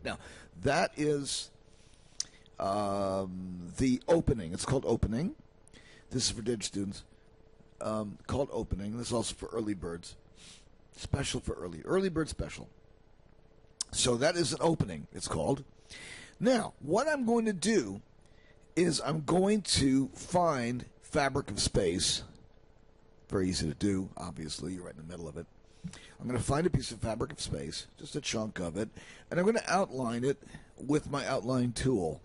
Now, that is the opening. It's called opening. This is for Didge students. Called opening. This is also for early birds. Special for early bird special. So that is an opening, it's called. Now, what I'm going to do is I'm going to find fabric of space. Very easy to do, obviously. You're right in the middle of it. I'm going to find a piece of fabric of space, just a chunk of it, and I'm going to outline it with my outline tool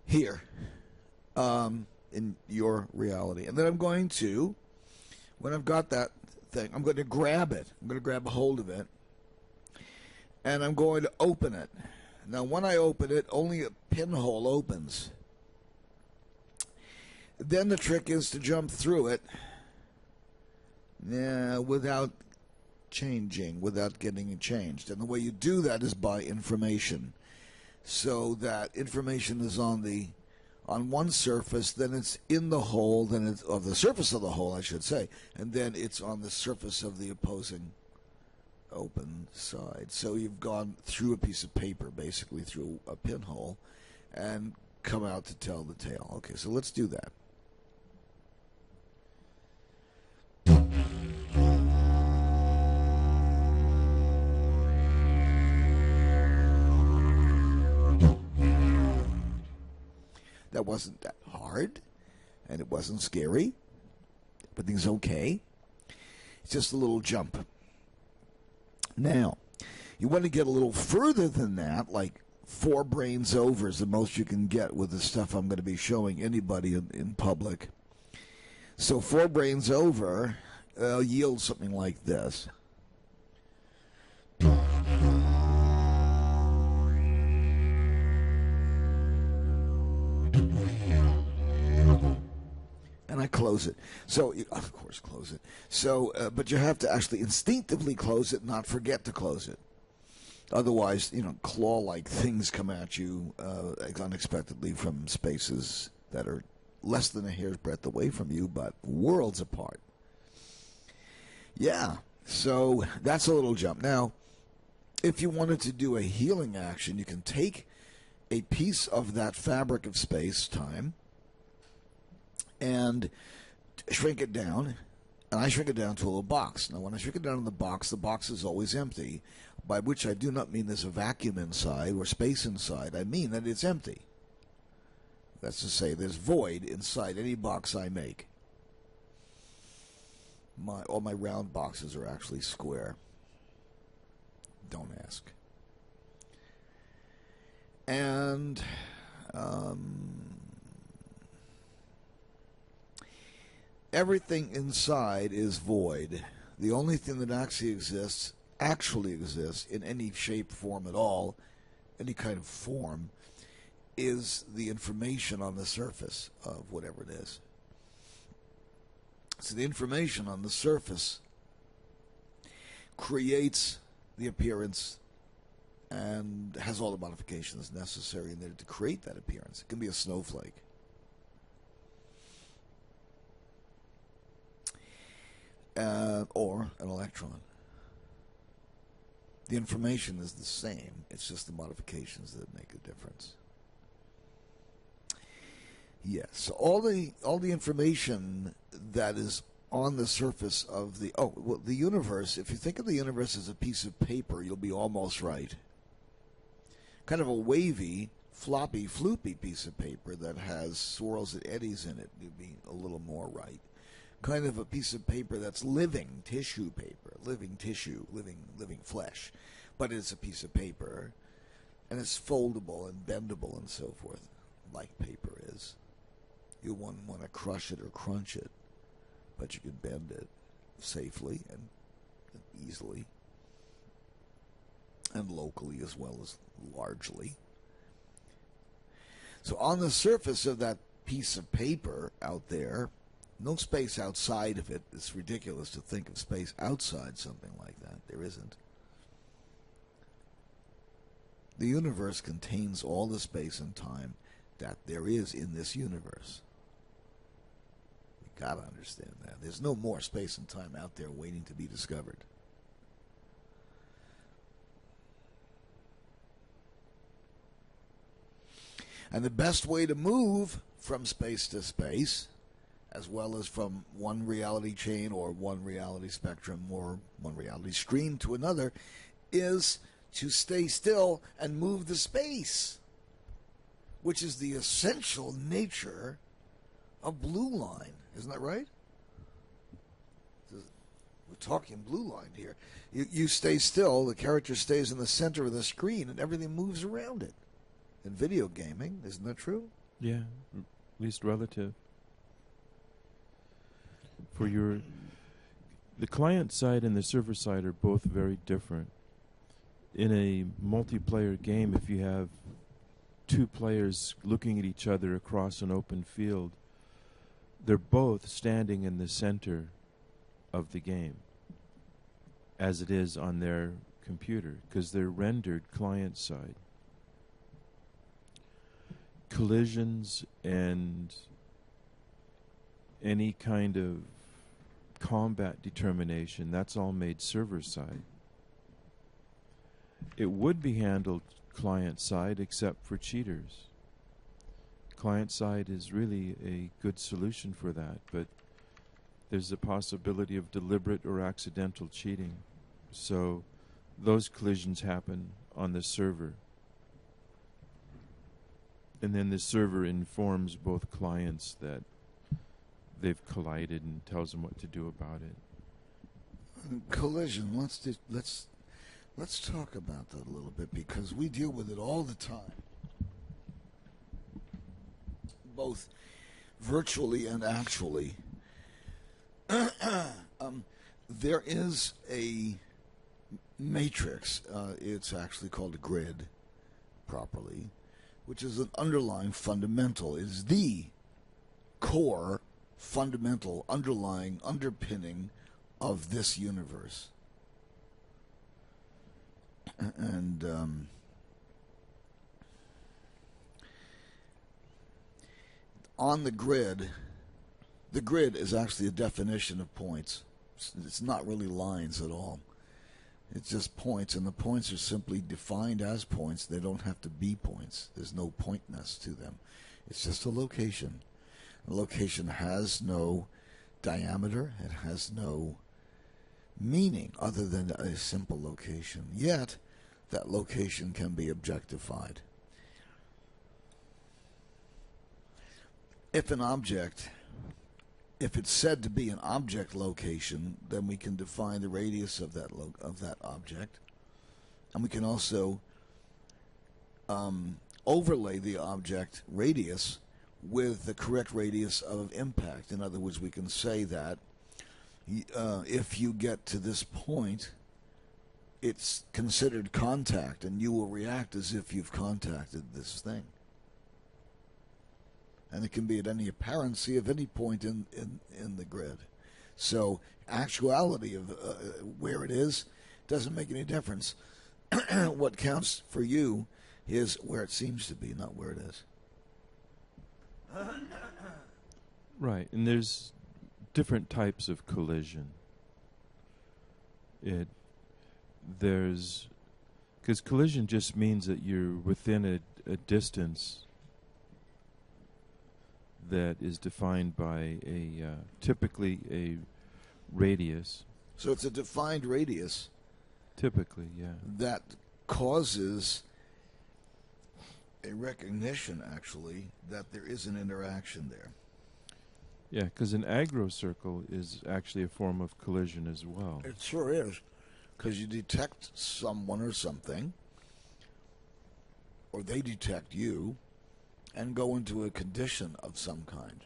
here in your reality. And then I'm going to, when I've got that thing, I'm going to grab it. I'm going to grab a hold of it, and I'm going to open it. Now, when I open it, only a pinhole opens. Then the trick is to jump through it without changing, without getting it changed. And the way you do that is by information. So that information is on one surface, then it's in the hole, then it's on the surface of the hole, I should say, and then it's on the surface of the opposing open side. So you've gone through a piece of paper, basically through a pinhole, and come out to tell the tale. Okay, so let's do that. That wasn't that hard, and it wasn't scary. Everything's okay. It's just a little jump. Now, you want to get a little further than that, like 4 brains over is the most you can get with the stuff I'm going to be showing anybody in public. So 4 brains over yields something like this. And I close it. So, of course, close it. So, but you have to actually instinctively close it, not forget to close it. Otherwise, claw-like things come at you unexpectedly from spaces that are less than a hair's breadth away from you, but worlds apart. Yeah, so that's a little jump. Now, if you wanted to do a healing action, you can take a piece of that fabric of space-time and shrink it down, and I shrink it down to a little box. Now, when I shrink it down in the box is always empty, by which I do not mean there's a vacuum inside or space inside. I mean that it's empty. That's to say, there's void inside any box I make. All my round boxes are actually square. Don't ask. And everything inside is void. The only thing that actually exists in any shape, form at all, any kind of form, is the information on the surface of whatever it is. So the information on the surface creates the appearance and has all the modifications necessary in there to create that appearance. It can be a snowflake. Or an electron. The information is the same. It's just the modifications that make a difference. Yes. So all the information that is on the surface of the universe. If you think of the universe as a piece of paper, you'll be almost right. Kind of a wavy, floppy, floopy piece of paper that has swirls and eddies in it. You'd be a little more right. Kind of a piece of paper that's living tissue paper, living tissue, living flesh, but it's a piece of paper, and it's foldable and bendable and so forth, like paper is. You wouldn't want to crush it or crunch it, but you can bend it safely and easily, and locally as well as largely. So on the surface of that piece of paper out there, no space outside of it. It's ridiculous to think of space outside something like that. There isn't. The universe contains all the space and time that there is in this universe. You gotta understand that. There's no more space and time out there waiting to be discovered. And the best way to move from space to space, as well as from one reality chain or one reality spectrum or one reality stream to another, is to stay still and move the space, which is the essential nature of blue line. Isn't that right? We're talking blue line here. You stay still, the character stays in the center of the screen, and everything moves around it. In video gaming, isn't that true? Yeah, at least relative. The client side and the server side are both very different. In a multiplayer game, if you have two players looking at each other across an open field, they're both standing in the center of the game, as it is on their computer, because they're rendered client side. Collisions and any kind of combat determination, that's all made server side. It would be handled client side except for cheaters. Client side is really a good solution for that, but there's a possibility of deliberate or accidental cheating. So those collisions happen on the server. And then the server informs both clients that they've collided and tells them what to do about it. Collision. Let's talk about that a little bit, because we deal with it all the time, both virtually and actually. There is a matrix. It's actually called a grid, properly, which is an underlying fundamental. It is the core fundamental underlying underpinning of this universe. And on the grid is actually a definition of points. It's not really lines at all. It's just points, and the points are simply defined as points. They don't have to be points. There's no pointness to them. It's just a location. A location has no diameter. It has no meaning other than a simple location. Yet, that location can be objectified. If it's said to be an object location, then we can define the radius of that object, and we can also overlay the object radius with the correct radius of impact. In other words, we can say that if you get to this point, it's considered contact, and you will react as if you've contacted this thing. And it can be at any apparency of any point in the grid. So actuality of where it is doesn't make any difference. What counts for you is where it seems to be, not where it is. Right, and there's different types of collision. Because collision just means that you're within a distance that is defined by typically a radius. So it's a defined radius. Typically, yeah. That causes a recognition, actually, that there is an interaction there. Yeah, because an aggro circle is actually a form of collision as well. It sure is, because you detect someone or something, or they detect you, and go into a condition of some kind.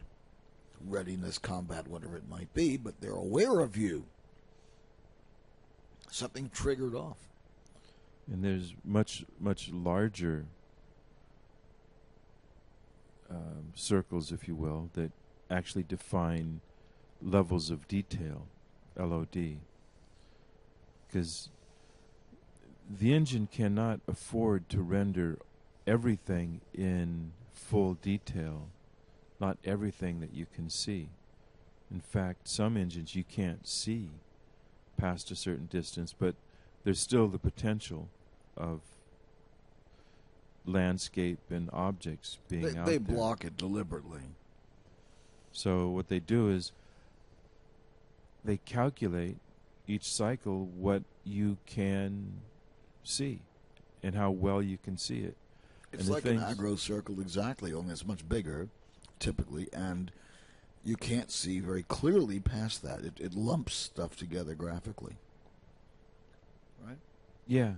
Readiness, combat, whatever it might be, but they're aware of you. Something triggered off. And there's much, much larger circles, if you will, that actually define levels of detail, LOD. Because the engine cannot afford to render everything in full detail, not everything that you can see. In fact, some engines you can't see past a certain distance, but there's still the potential of landscape and objects being out They there. block it deliberately. So what they do is they calculate each cycle what you can see and how well you can see it. It's like an agro circle exactly, only it's much bigger, typically, and you can't see very clearly past that. It lumps stuff together graphically. Right? Yeah.